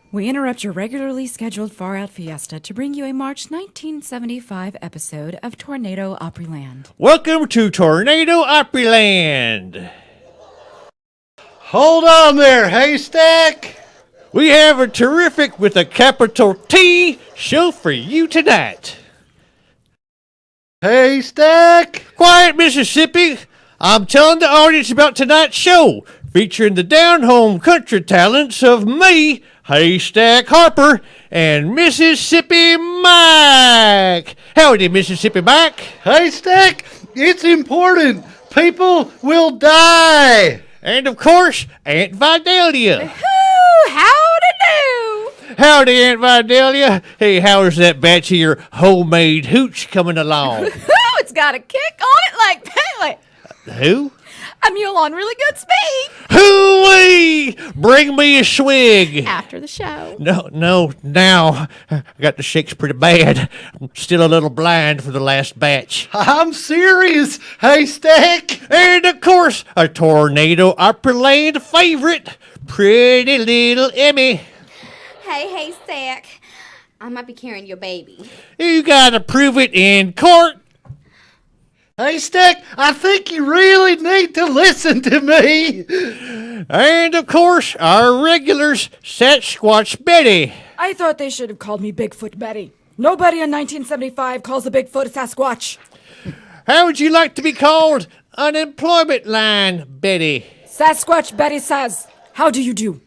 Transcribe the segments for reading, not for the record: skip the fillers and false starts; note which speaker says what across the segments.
Speaker 1: We interrupt your regularly scheduled far-out fiesta to bring you a March 1975 episode of Tornado OpryLand.
Speaker 2: Welcome to Tornado OpryLand.
Speaker 3: Hold on there, Haystack.
Speaker 2: We have a terrific with a capital T show for you tonight.
Speaker 3: Haystack.
Speaker 2: Quiet, Mississippi. I'm telling the audience about tonight's show, featuring the down-home country talents of me, Haystack Harper, and Mississippi Mike. Howdy, Mississippi Mike.
Speaker 3: Haystack, it's important. People will die.
Speaker 2: And, of course, Aunt Vidalia.
Speaker 1: Howdy do!
Speaker 2: Howdy, Aunt Vidalia. Hey, how's that batch of your homemade hooch coming along?
Speaker 1: It's got a kick on it like Pele.
Speaker 2: Who?
Speaker 1: A mule on really good speed.
Speaker 2: Hoo-wee! Bring me a swig.
Speaker 1: After the show.
Speaker 2: No, now. I got the shakes pretty bad. I'm still a little blind for the last batch.
Speaker 3: I'm serious, Haystack.
Speaker 2: And, of course, a Tornado OpryLand favorite, pretty little Emmy.
Speaker 4: Hey, Haystack. I might be carrying your baby.
Speaker 2: You gotta prove it in court.
Speaker 3: Haystack, I think you really need to listen to me.
Speaker 2: And, of course, our regulars, Sasquatch Betty.
Speaker 1: I thought they should have called me Bigfoot Betty. Nobody in 1975 calls a Bigfoot a Sasquatch.
Speaker 2: How would you like to be called? Unemployment line Betty.
Speaker 1: Sasquatch Betty says, how do you do?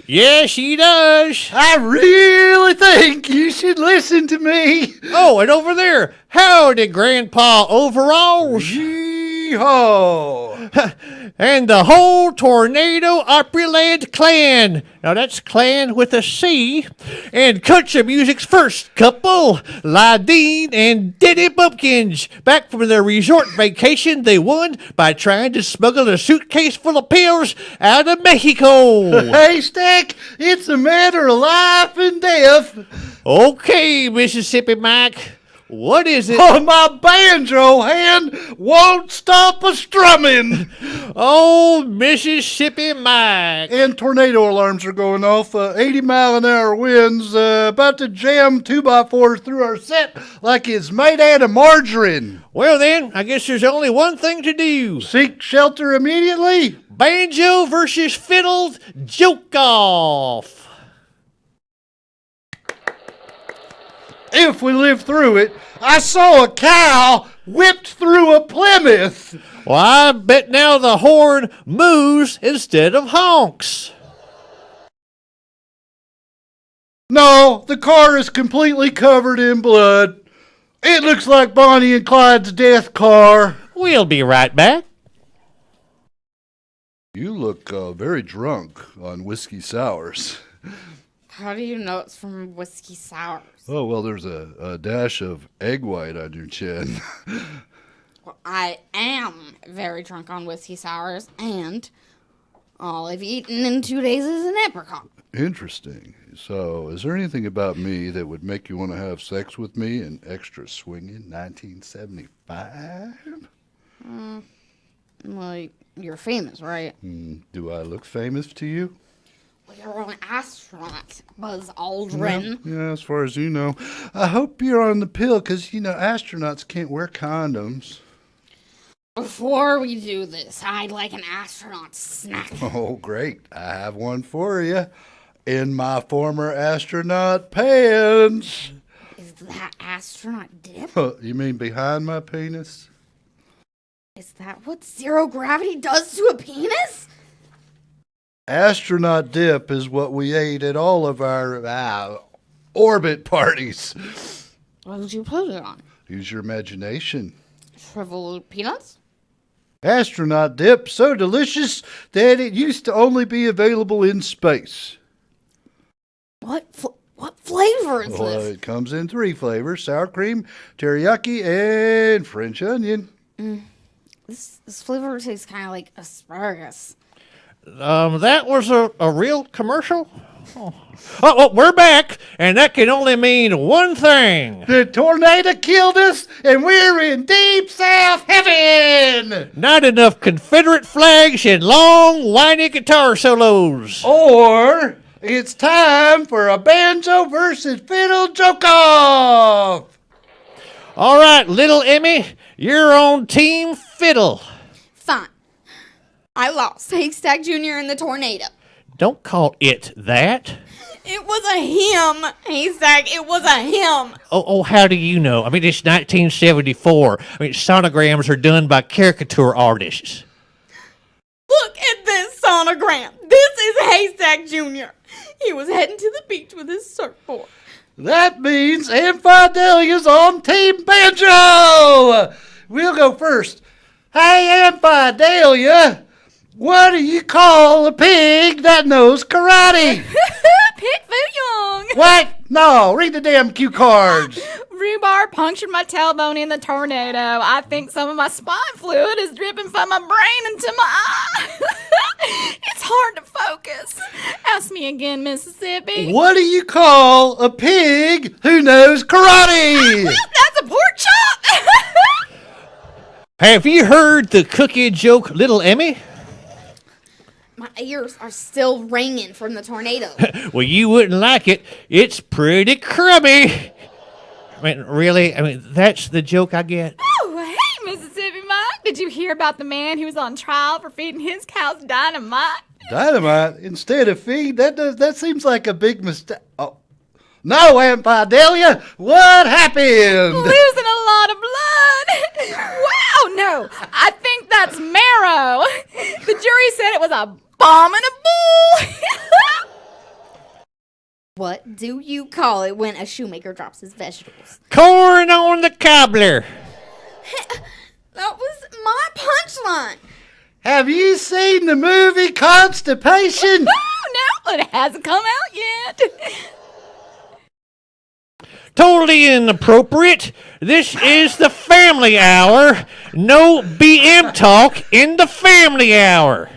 Speaker 2: Yes, she does.
Speaker 3: I really think you should listen to me.
Speaker 2: Oh, and over there, howdy, Grandpa Overalls.
Speaker 3: Yee-haw.
Speaker 2: And the whole Tornado OpryLand clan. Now that's clan with a C. And country music's first couple, Lydeen and Diddy Bumpkins. Back from their resort vacation they won by trying to smuggle a suitcase full of pills out of Mexico.
Speaker 3: Haystack, it's a matter of life and death.
Speaker 2: Okay, Mississippi Mike. What is it?
Speaker 3: Oh, my banjo hand won't stop a strumming.
Speaker 2: Oh, Mississippi Mike.
Speaker 3: And tornado alarms are going off. 80-mile-an-hour winds about to jam 2x4s through our set like it's made out of margarine.
Speaker 2: Well then, I guess there's only one thing to do.
Speaker 3: Seek shelter immediately.
Speaker 2: Banjo versus fiddles, joke off.
Speaker 3: If we live through it, I saw a cow whipped through a Plymouth.
Speaker 2: Well, I bet now the horn moos instead of honks.
Speaker 3: No, the car is completely covered in blood. It looks like Bonnie and Clyde's death car.
Speaker 2: We'll be right back.
Speaker 3: You look very drunk on whiskey sours.
Speaker 4: How do you know it's from whiskey sours?
Speaker 3: Oh, well, there's a dash of egg white on your chin.
Speaker 4: Well, I am very drunk on whiskey sours, and all I've eaten in 2 days is an apricot.
Speaker 3: Interesting. So, is there anything about me that would make you want to have sex with me in extra swinging 1975?
Speaker 4: Well, you're famous, right?
Speaker 3: Do I look famous to you?
Speaker 4: Well, you're an astronaut, Buzz Aldrin.
Speaker 3: Yeah, as far as you know. I hope you're on the pill, because, astronauts can't wear condoms.
Speaker 4: Before we do this, I'd like an astronaut snack.
Speaker 3: Oh, great. I have one for you. In my former astronaut pants.
Speaker 4: Is that astronaut dip?
Speaker 3: You mean behind my penis?
Speaker 4: Is that what zero gravity does to a penis?
Speaker 3: Astronaut dip is what we ate at all of our orbit parties.
Speaker 4: What did you put it on?
Speaker 3: Use your imagination.
Speaker 4: Shriveled peanuts?
Speaker 3: Astronaut dip, so delicious that it used to only be available in space.
Speaker 4: What flavor is
Speaker 3: Well,
Speaker 4: this?
Speaker 3: it comes in 3 flavors: sour cream, teriyaki, and French onion.
Speaker 4: This flavor tastes kind of like asparagus.
Speaker 2: That was a real commercial? Oh, we're back, and that can only mean one thing.
Speaker 3: The tornado killed us, and we're in deep south heaven!
Speaker 2: Not enough Confederate flags and long, whiny guitar solos.
Speaker 3: Or It's time for a banjo versus fiddle joke-off.
Speaker 2: All right, little Emmy, you're on Team Fiddle.
Speaker 4: Fine. I lost Haystack Jr. in the tornado.
Speaker 2: Don't call it that.
Speaker 4: It was a him, Haystack. It was a him.
Speaker 2: Oh, how do you know? I mean, it's 1974. I mean, sonograms are done by caricature artists.
Speaker 4: Look at this sonogram. This is Haystack Jr. He was heading to the beach with his surfboard.
Speaker 3: That means Amphidelia's on Team Banjo. We'll go first. Hey, Amphidelia, what do you call a pig that knows karate?
Speaker 1: Pig Fu Young.
Speaker 3: What? No, read the damn cue cards.
Speaker 1: Rhubarb punctured my tailbone in the tornado. I think some of my spine fluid is dripping from my brain into my eye. It's hard to focus. Ask me again, Mississippi.
Speaker 3: What do you call a pig who knows karate?
Speaker 4: That's a pork chop.
Speaker 2: Have you heard the cookie joke, little Emmy?
Speaker 4: My ears are still ringing from the tornado.
Speaker 2: Well, you wouldn't like it. It's pretty crummy. I mean, really? I mean, that's the joke I get.
Speaker 1: Oh, hey, Mississippi Mike. Did you hear about the man who was on trial for feeding his cows dynamite?
Speaker 3: Dynamite instead of feed? That seems like a big mistake. Oh. No, Amphidelia, what happened?
Speaker 1: Losing a lot of blood. Wow, no. I think that's marrow. The jury said it was a bomb in a bull.
Speaker 4: What do you call it when a shoemaker drops his vegetables?
Speaker 2: Corn on the cobbler.
Speaker 4: That was my punchline.
Speaker 3: Have you seen the movie Constipation?
Speaker 1: No, it hasn't come out yet.
Speaker 2: Totally inappropriate. This is the family hour. No BM talk in the family hour.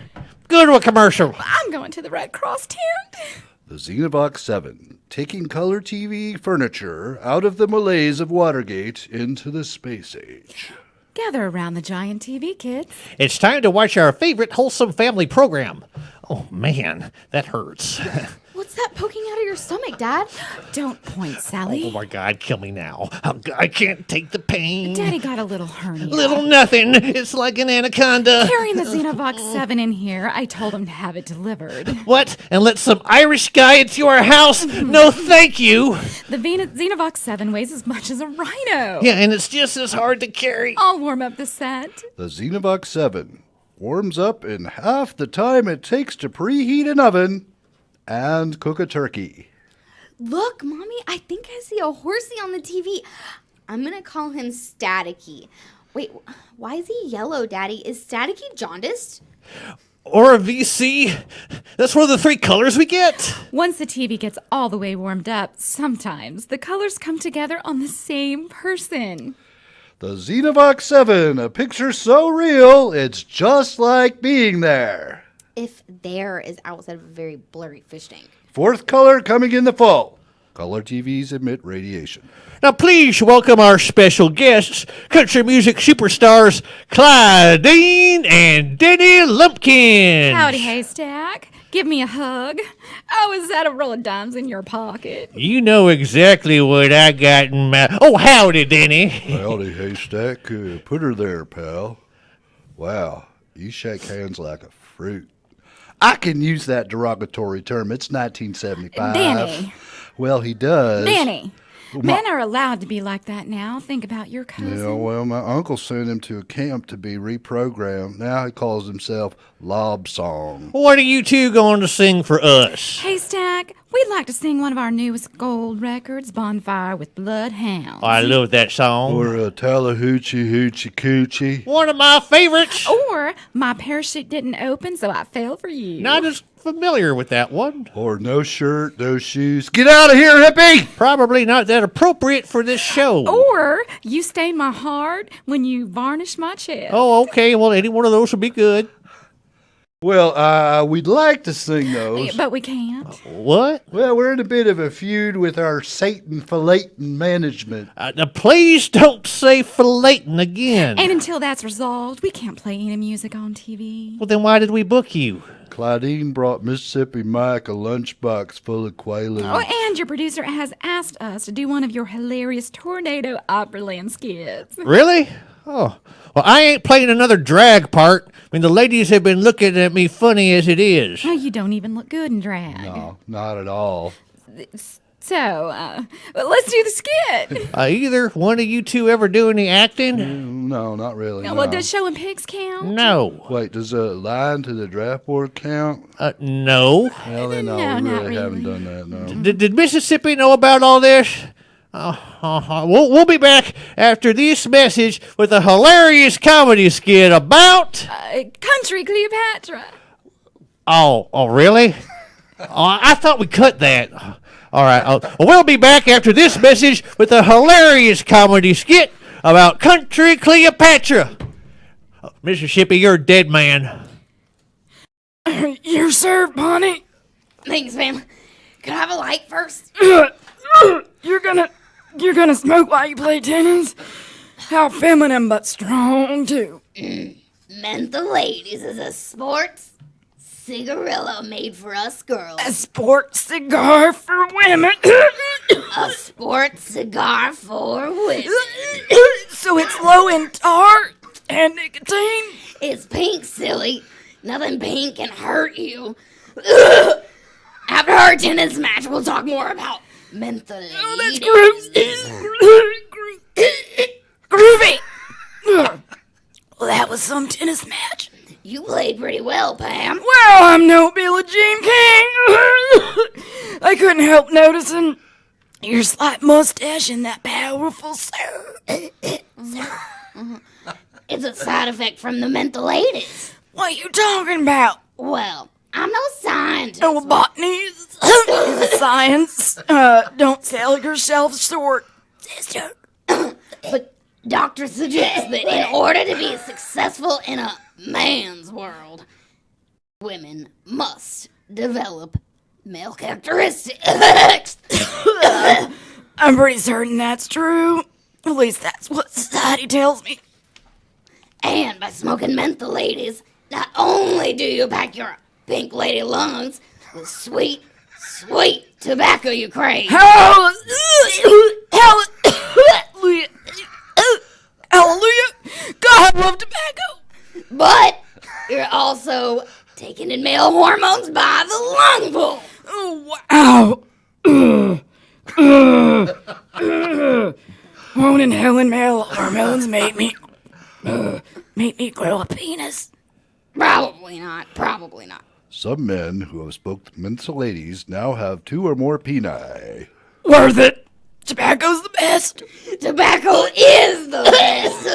Speaker 2: Go to a commercial.
Speaker 1: I'm going to the Red Cross tent.
Speaker 3: The Xenovox 7, taking color TV furniture out of the malaise of Watergate into the space age.
Speaker 1: Gather around the giant TV, kids.
Speaker 2: It's time to watch our favorite wholesome family program. Oh, man, that hurts.
Speaker 4: What's that poking out of your stomach, Dad?
Speaker 1: Don't point, Sally.
Speaker 2: Oh, my God, kill me now. I can't take the pain.
Speaker 1: Daddy got a little hernia.
Speaker 2: Little nothing. It's like an anaconda.
Speaker 1: Carrying the Xenovox 7 in here, I told him to have it delivered.
Speaker 2: What? And let some Irish guy into our house? No, thank you.
Speaker 1: The Xenovox 7 weighs as much as a rhino.
Speaker 2: Yeah, and it's just as hard to carry.
Speaker 1: I'll warm up the set.
Speaker 3: The Xenovox 7 warms up in half the time it takes to preheat an oven and cook a turkey.
Speaker 4: Look, Mommy, I think I see a horsey on the TV. I'm going to call him Staticky. Wait, why is he yellow, Daddy? Is Staticky jaundiced?
Speaker 2: Or a VC. That's one of the three colors we get.
Speaker 1: Once the TV gets all the way warmed up, sometimes the colors come together on the same person.
Speaker 3: The Xenovox 7, a picture so real, it's just like being there.
Speaker 4: If there is outside of a very blurry fish tank.
Speaker 3: Fourth color coming in the fall. Color TVs emit radiation.
Speaker 2: Now, please welcome our special guests, country music superstars Clydine and Denny Lumpkins.
Speaker 1: Howdy, Haystack. Give me a hug. Oh, is that a roll of dimes in your pocket?
Speaker 2: You know exactly what I got in my... Oh, howdy, Denny.
Speaker 3: Howdy, Haystack. Put her there, pal. Wow, you shake hands like a fruit. I can use that derogatory term. It's 1975.
Speaker 1: Danny.
Speaker 3: Well, he does.
Speaker 1: Danny. Men are allowed to be like that now. Think about your cousin.
Speaker 3: Yeah, well, my uncle sent him to a camp to be reprogrammed. Now he calls himself Lob Song.
Speaker 2: What are you two going to sing for us?
Speaker 1: Haystack, we'd like to sing one of our newest gold records, Bonfire with Bloodhounds.
Speaker 2: I love that song.
Speaker 3: Or Tallahoochy Hoochie Coochie.
Speaker 2: One of my favorites.
Speaker 1: Or My Parachute Didn't Open, So I Fell for You.
Speaker 2: Not as familiar with that one.
Speaker 3: Or No Shirt, No Shoes. Get out of here, hippie!
Speaker 2: Probably not that appropriate for this show.
Speaker 1: Or You Stained My Heart When You Varnished My Chest.
Speaker 2: Oh, okay. Well, any one of those would be good.
Speaker 3: Well, we'd like to sing those.
Speaker 1: But we can't.
Speaker 2: What?
Speaker 3: Well, we're in a bit of a feud with our Satan filleting management.
Speaker 2: Now please don't say filleting again.
Speaker 1: And until that's resolved, we can't play any music on TV.
Speaker 2: Well, then why did we book you?
Speaker 3: Claudine brought Mississippi Mike a lunchbox full of quaaludes.
Speaker 1: Oh, and your producer has asked us to do one of your hilarious Tornado OpryLand skits.
Speaker 2: Really? Oh. Well, I ain't playing another drag part. I mean, the ladies have been looking at me funny as it is.
Speaker 1: Oh, you don't even look good in drag.
Speaker 3: No, not at all.
Speaker 1: So, well, let's do the skit.
Speaker 2: Either one of you two ever do any acting?
Speaker 3: No, not really.
Speaker 1: Well, does showing pigs count?
Speaker 2: No.
Speaker 3: Wait, does a line to the draft board count?
Speaker 2: No.
Speaker 3: Well, then, no,
Speaker 1: No,
Speaker 3: we
Speaker 1: not
Speaker 3: really haven't
Speaker 1: really.
Speaker 3: done that, no.
Speaker 2: Did Mississippi know about all this? We'll be back after this message with a hilarious comedy skit about...
Speaker 1: Country Cleopatra.
Speaker 2: Oh, really? I thought we cut that. All right. Well, we'll be back after this message with a hilarious comedy skit about Country Cleopatra. Mississippi, you're a dead man.
Speaker 1: You're served, Bonnie.
Speaker 4: Thanks, ma'am. Could I have a light first?
Speaker 1: You're gonna smoke while you play tennis? How feminine but strong, too.
Speaker 4: Menthol Ladies is a sports cigarillo made for us girls.
Speaker 1: A sports cigar for women.
Speaker 4: A sports cigar for women.
Speaker 1: So it's low in tar and nicotine.
Speaker 4: It's pink, silly. Nothing pink can hurt you. After our tennis match, we'll talk more about menthol ladies.
Speaker 1: Oh, that's groovy. Well, that was some tennis match.
Speaker 4: You played pretty well, Pam.
Speaker 1: Well, I'm no Billie Jean King. I couldn't help noticing your slight mustache and that powerful sir.
Speaker 4: It's a side effect from the menthol ladies.
Speaker 1: What are you talking about?
Speaker 4: Well, I'm no scientist.
Speaker 1: Oh, botany is science. Don't sell yourself short, sister.
Speaker 4: But doctors suggest that in order to be successful in a man's world, women must develop male characteristics.
Speaker 1: I'm pretty certain that's true. At least that's what society tells me.
Speaker 4: And by smoking menthol ladies, not only do you pack your pink lady lungs with sweet, sweet tobacco you crave.
Speaker 1: Hallelujah! God, I love tobacco.
Speaker 4: But you're also taking in male hormones by the lungful.
Speaker 1: Oh, wow. Won't in hell and male hormones make me grow a penis?
Speaker 4: Probably not. Probably not.
Speaker 3: Some men who have smoked menthol ladies now have 2 or more peni.
Speaker 1: Worth it. Tobacco's the best.
Speaker 4: Tobacco is the best.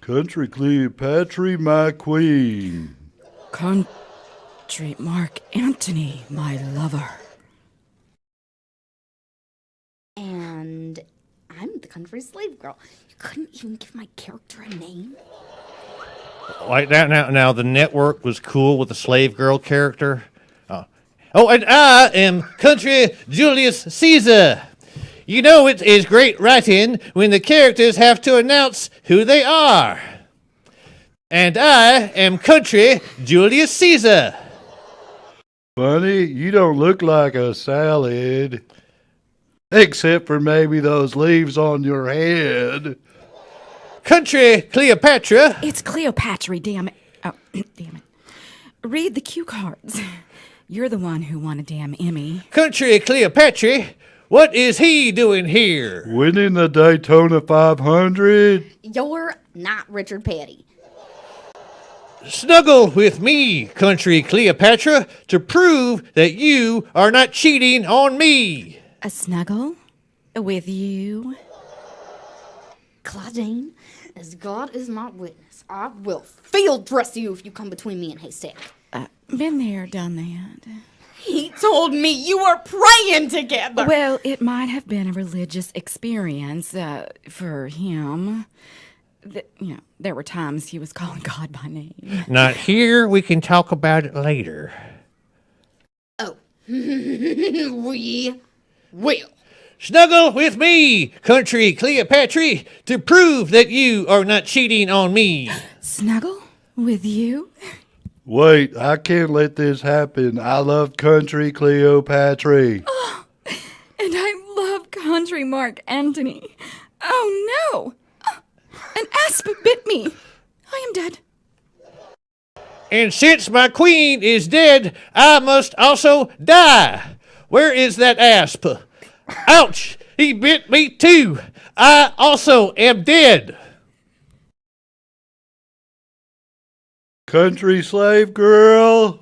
Speaker 3: Country Cleopatra, my queen.
Speaker 1: Country Mark Antony, my lover.
Speaker 4: And I'm the country slave girl. You couldn't even give my character a name?
Speaker 2: Like that now the network was cool with the slave girl character. Oh, and I am Country Julius Caesar. You know it is great writing when the characters have to announce who they are. And I am Country Julius Caesar.
Speaker 3: Bunny, you don't look like a salad. Except for maybe those leaves on your head.
Speaker 2: Country Cleopatra.
Speaker 1: It's Cleopatra, damn it. Oh, damn it. Read the cue cards. You're the one who won a damn Emmy.
Speaker 2: Country Cleopatra. What is he doing here?
Speaker 3: Winning the Daytona 500.
Speaker 4: You're not Richard Petty.
Speaker 2: Snuggle with me, Country Cleopatra, to prove that you are not cheating on me.
Speaker 1: A snuggle? With you?
Speaker 4: Claudine, as God is my witness, I will field dress you if you come between me and Haystack.
Speaker 1: Been there, done that.
Speaker 4: He told me you were praying together.
Speaker 1: Well, it might have been a religious experience for him. there were times he was calling God by name.
Speaker 2: Not here. We can talk about it later.
Speaker 4: Oh, we will.
Speaker 2: Snuggle with me, country Cleopatra, to prove that you are not cheating on me.
Speaker 1: Snuggle with you?
Speaker 3: Wait, I can't let this happen. I love country Cleopatra.
Speaker 1: Oh, and I love country Mark Antony. Oh, no. An asp bit me. I am dead.
Speaker 2: And since my queen is dead, I must also die. Where is that asp? Ouch! He bit me too. I also am dead.
Speaker 3: Country slave girl,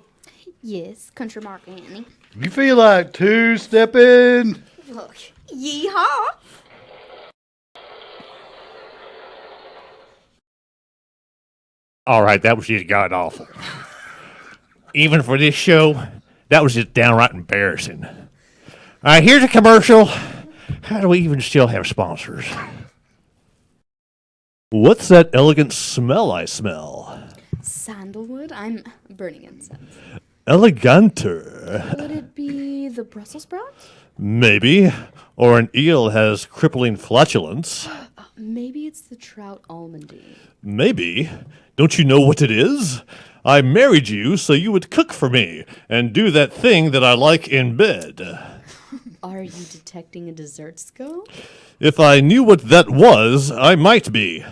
Speaker 4: Yes, country Mark Antony.
Speaker 3: you feel like two-stepping?
Speaker 4: Look, yeehaw.
Speaker 2: All right, that was just god awful. Even for this show, that was just downright embarrassing. All right, here's a commercial. How do we even still have sponsors? What's that elegant smell I smell?
Speaker 4: Sandalwood? I'm burning incense.
Speaker 2: Eleganter.
Speaker 4: Would it be the Brussels sprouts?
Speaker 2: Maybe. Or an eel has crippling flatulence.
Speaker 4: Maybe it's the trout almondine.
Speaker 2: Maybe. Don't you know what it is? I married you so you would cook for me and do that thing that I like in bed.
Speaker 4: Are you detecting a dessert scope?
Speaker 2: If I knew what that was, I might be.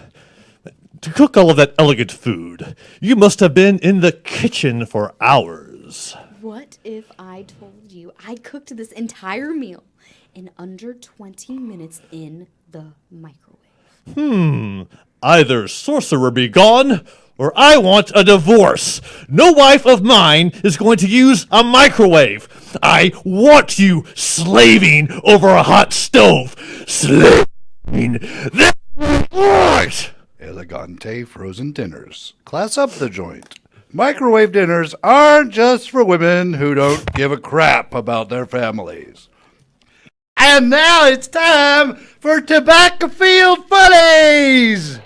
Speaker 2: To cook all of that elegant food, you must have been in the kitchen for hours.
Speaker 4: What if I told you I cooked this entire meal in under 20 minutes in the microwave?
Speaker 2: Either sorcerer be gone, or I want a divorce. No wife of mine is going to use a microwave. I want you slaving over a hot stove. Slaving. That's right.
Speaker 3: Elegante frozen dinners. Class up the joint. Microwave dinners aren't just for women who don't give a crap about their families. And now it's time for Tobacco Field Funnies!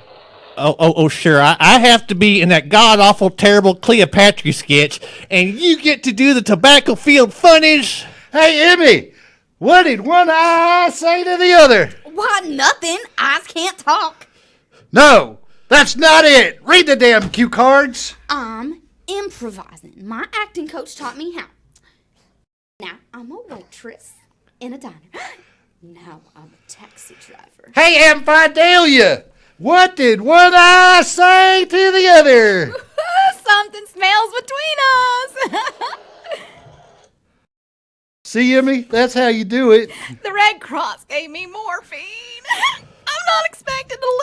Speaker 2: Oh, sure. I have to be in that god-awful, terrible Cleopatra sketch, and you get to do the Tobacco Field Funnies.
Speaker 3: Hey, Emmy, what did one eye say to the other?
Speaker 4: Why, nothing. Eyes can't talk.
Speaker 3: No, that's not it. Read the damn cue cards.
Speaker 4: I'm improvising. My acting coach taught me how. Now I'm a waitress in a diner. Now I'm a taxi driver.
Speaker 3: Hey, Aunt Fidelia, what did one eye say to the other?
Speaker 1: Something smells between us.
Speaker 3: See, Emmy, that's how you do it.
Speaker 1: The Red Cross gave me morphine. I'm not expected to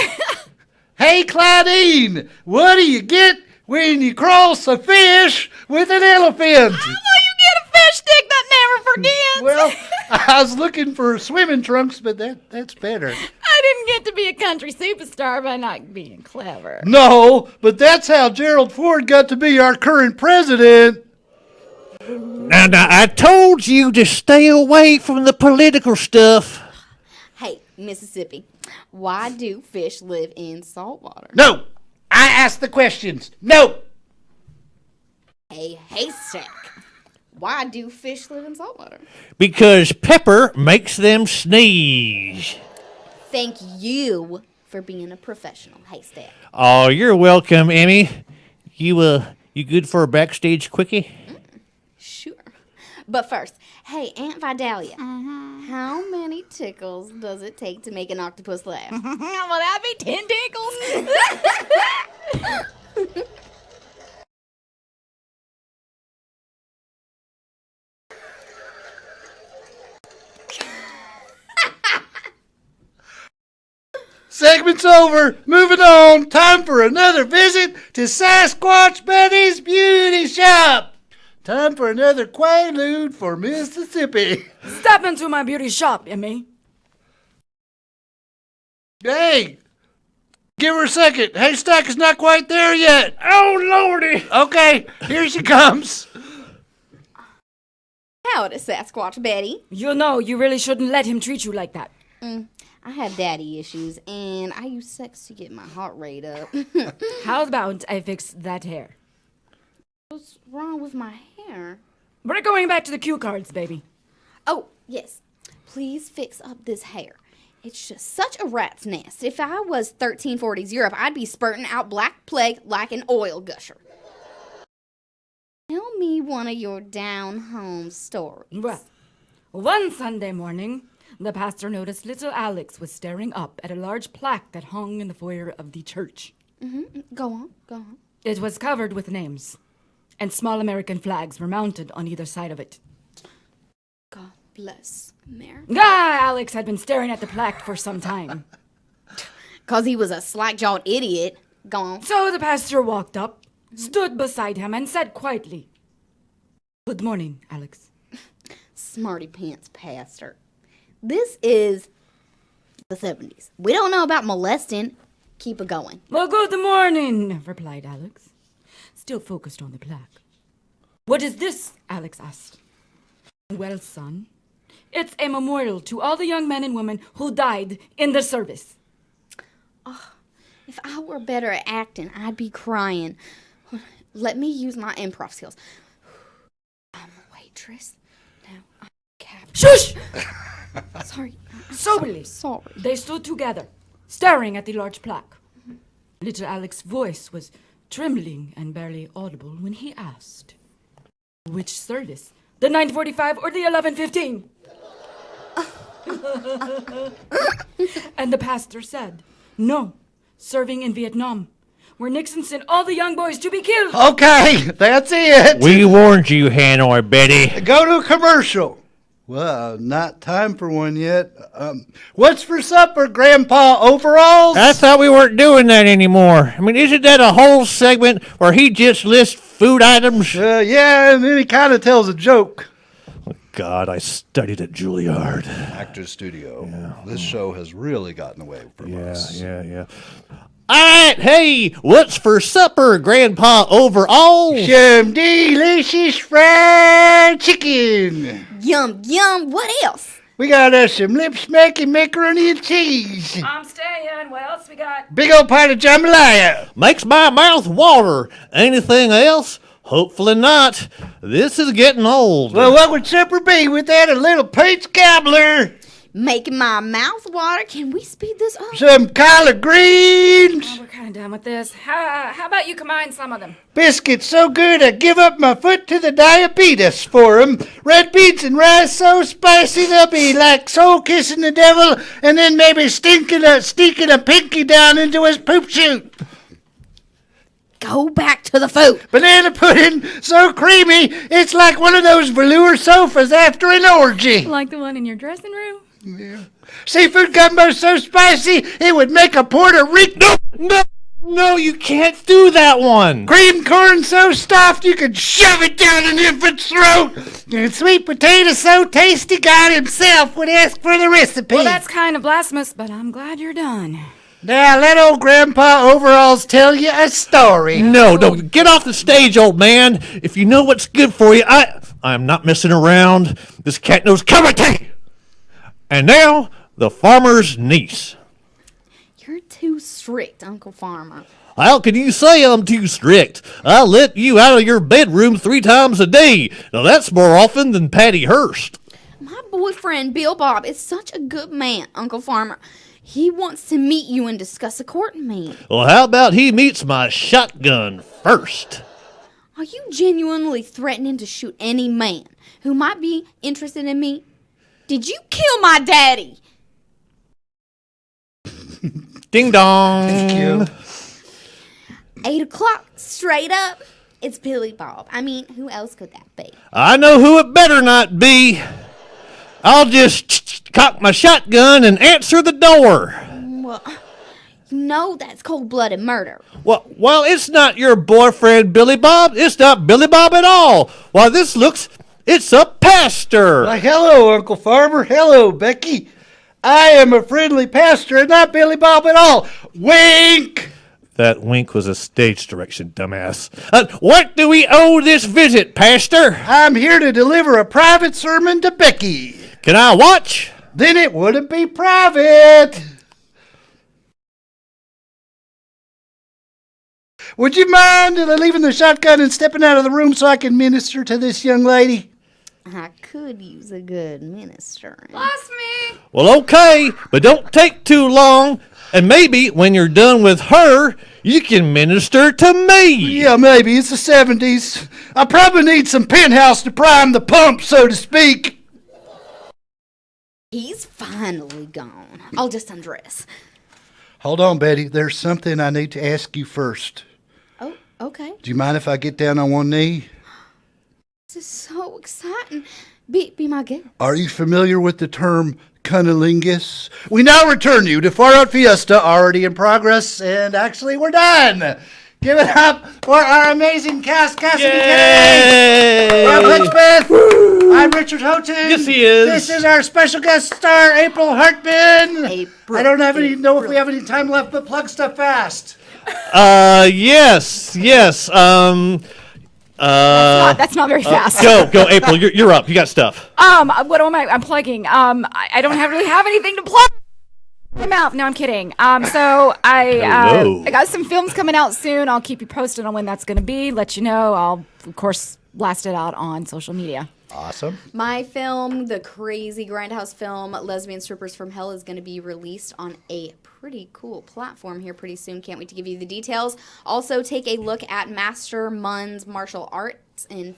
Speaker 1: live.
Speaker 3: Hey, Claudine, what do you get when you cross a fish with an elephant?
Speaker 1: Well, you get a fish stick that never forgets.
Speaker 3: Well, I was looking for swimming trunks, but that's better.
Speaker 1: I didn't get to be a country superstar by not being clever.
Speaker 3: No, but that's how Gerald Ford got to be our current president.
Speaker 2: Now, I told you to stay away from the political stuff.
Speaker 4: Hey, Mississippi, why do fish live in salt water?
Speaker 3: No, I asked the questions. No.
Speaker 4: Hey, haystack, why do fish live in salt water?
Speaker 2: Because pepper makes them sneeze.
Speaker 4: Thank you for being a professional haystack.
Speaker 2: Oh, you're welcome, Emmy. You good for a backstage quickie?
Speaker 4: Sure. But first, hey, Aunt Vidalia, how many tickles does it take to make an octopus laugh?
Speaker 1: Will that be 10 tickles?
Speaker 3: Segment's over. Moving on. Time for another visit to Sasquatch Betty's Beauty Shop. Time for another Quaalude for Mississippi.
Speaker 1: Step into my beauty shop, Emmy.
Speaker 3: Hey, give her a second. Haystack is not quite there yet.
Speaker 2: Oh, Lordy.
Speaker 3: Okay, here she comes.
Speaker 4: Howdy, Sasquatch Betty.
Speaker 1: You know, you really shouldn't let him treat you like that.
Speaker 4: I have daddy issues, and I use sex to get my heart rate up.
Speaker 1: How about I fix that hair?
Speaker 4: What's wrong with my hair?
Speaker 1: We're going back to the cue cards, baby.
Speaker 4: Oh, yes. Please fix up this hair. It's just such a rat's nest. If I was 1340s Europe, I'd be spurting out black plague like an oil gusher. Tell me one of your down-home stories.
Speaker 1: Well, one Sunday morning, the pastor noticed little Alex was staring up at a large plaque that hung in the foyer of the church.
Speaker 4: Go on.
Speaker 1: It was covered with names, and small American flags were mounted on either side of it.
Speaker 4: God bless America.
Speaker 1: Alex had been staring at the plaque for some time.
Speaker 4: 'Cause he was a slack-jawed idiot. Go on.
Speaker 1: So the pastor walked up, stood beside him, and said quietly, "Good morning, Alex."
Speaker 4: Smarty pants pastor. This is the 70s. We don't know about molesting. Keep it going.
Speaker 1: "Well, good morning," replied Alex, still focused on the plaque. "What is this?" Alex asked. "Well, son, it's a memorial to all the young men and women who died in the service."
Speaker 4: If I were better at acting, I'd be crying. Let me use my improv skills. I'm a waitress. Now I'm a captain.
Speaker 1: Shush!
Speaker 4: Sorry.
Speaker 1: Soberly,
Speaker 4: Sorry.
Speaker 1: they stood together, staring at the large plaque. Little Alex's voice was trembling and barely audible when he asked, "Which service? The 9:45 or the 11:15? And the pastor said, "No, serving in Vietnam, where Nixon sent all the young boys to be killed."
Speaker 3: Okay, that's it.
Speaker 2: We warned you, Hanoi Betty.
Speaker 3: Go to a commercial. Well, not time for one yet. What's for supper, Grandpa Overalls?
Speaker 2: I thought we weren't doing that anymore. I mean, isn't that a whole segment where he just lists food items?
Speaker 3: Yeah, and then he kind of tells a joke.
Speaker 2: God, I studied at Juilliard.
Speaker 3: Actors Studio. Yeah. This show has really gotten away from us.
Speaker 2: Yeah. All right, hey, what's for supper, Grandpa Overalls?
Speaker 3: Some delicious fried chicken.
Speaker 4: Yum, yum. What else?
Speaker 3: We got some lip-smacking macaroni and cheese.
Speaker 1: I'm staying. What else we got?
Speaker 3: Big old pint of jambalaya.
Speaker 2: Makes my mouth water. Anything else? Hopefully not. This is getting old.
Speaker 3: Well, what would supper be without a little Pete's Gobbler?
Speaker 4: Making my mouth water. Can we speed this up?
Speaker 3: Some collard greens.
Speaker 1: Oh, we're kind of done with this. How about you combine some of them?
Speaker 3: Biscuits so good I give up my foot to the diabetes for 'em. Red beans and rice so spicy they'll be like soul kissing the devil and then maybe sneaking a pinky down into his poop chute.
Speaker 4: Go back to the food.
Speaker 3: Banana pudding so creamy it's like one of those velour sofas after an orgy.
Speaker 1: Like the one in your dressing room?
Speaker 3: Yeah. Seafood gumbo so spicy it would make a Puerto Rico.
Speaker 2: No, you can't do that one.
Speaker 3: Cream corn so stuffed you could shove it down an infant's throat. And sweet potato so tasty God himself would ask for the recipe.
Speaker 1: Well, that's kind of blasphemous, but I'm glad you're done.
Speaker 3: Now let old Grandpa Overalls tell you a story.
Speaker 2: No, get off the stage, old man. If you know what's good for you, I'm not messing around. This cat knows karate. And now, the farmer's niece.
Speaker 4: You're too strict, Uncle Farmer.
Speaker 2: How can you say I'm too strict? I let you out of your bedroom 3 times a day. Now that's more often than Patty Hearst.
Speaker 4: My boyfriend, Bill Bob, is such a good man, Uncle Farmer. He wants to meet you and discuss a courting me.
Speaker 2: Well, how about he meets my shotgun first?
Speaker 4: Are you genuinely threatening to shoot any man who might be interested in me? Did you kill my daddy?
Speaker 2: Ding dong.
Speaker 3: Thank you.
Speaker 4: 8 o'clock, straight up. It's Billy Bob. I mean, who else could that be?
Speaker 2: I know who it better not be. I'll just cock my shotgun and answer the door.
Speaker 4: Well, you know that's cold-blooded murder.
Speaker 2: Well, it's not your boyfriend, Billy Bob. It's not Billy Bob at all. Why, it's a pastor.
Speaker 3: Like, hello, Uncle Farmer. Hello, Becky. I am a friendly pastor and not Billy Bob at all. Wink!
Speaker 2: That wink was a stage direction, dumbass. What do we owe this visit, Pastor?
Speaker 3: I'm here to deliver a private sermon to Becky.
Speaker 2: Can I watch?
Speaker 3: Then it wouldn't be private. Would you mind leaving the shotgun and stepping out of the room so I can minister to this young lady?
Speaker 4: I could use a good minister.
Speaker 1: Bless me.
Speaker 2: Well, okay, but don't take too long. And maybe when you're done with her, you can minister to me.
Speaker 3: Yeah, maybe. It's the 70s. I probably need some penthouse to prime the pump, so to speak.
Speaker 4: He's finally gone. I'll just undress.
Speaker 3: Hold on, Betty. There's something I need to ask you first.
Speaker 4: Oh, okay.
Speaker 3: Do you mind if I get down on one knee?
Speaker 4: This is so exciting. Be my guest.
Speaker 3: Are you familiar with the term cunnilingus? We now return you to Far Out Fiesta, already in progress, and actually we're done. Give it up for our amazing cast, Cassidy Kennedy, Robb Hudspeth. I'm Richard Houghton.
Speaker 2: Yes, he is.
Speaker 3: This is our special guest star, April Hartman.
Speaker 4: April,
Speaker 3: I don't know if we have any time left, but plug stuff fast.
Speaker 2: Yes.
Speaker 1: That's not very fast.
Speaker 2: Go, April. You're up. You got stuff.
Speaker 1: What am I? I'm plugging. I don't really have anything to plug. My mouth. No, I'm kidding. So I got some films coming out soon. I'll keep you posted on when that's going to be. Let you know. I'll of course blast it out on social media.
Speaker 3: Awesome.
Speaker 4: My film, the crazy Grindhouse film, Lesbian Strippers from Hell, is going to be released on a pretty cool platform here pretty soon. Can't wait to give you the details. Also, take a look at Master Mun's Martial Arts in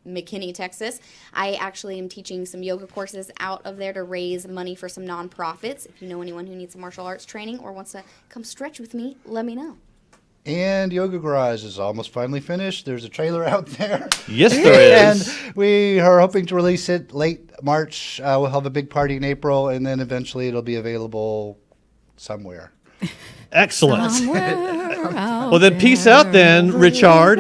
Speaker 4: McKinney, Texas. I actually am teaching some yoga courses out of there to raise money for some nonprofits. If you know anyone who needs some martial arts training or wants to come stretch with me, let me know.
Speaker 3: And Yoga Garage is almost finally finished. There's a trailer out there.
Speaker 2: Yes, there is.
Speaker 3: And we are hoping to release it late March. We'll have a big party in April, and then eventually it'll be available somewhere.
Speaker 2: Excellent.
Speaker 1: Somewhere out
Speaker 2: Well, then peace out then, Richard.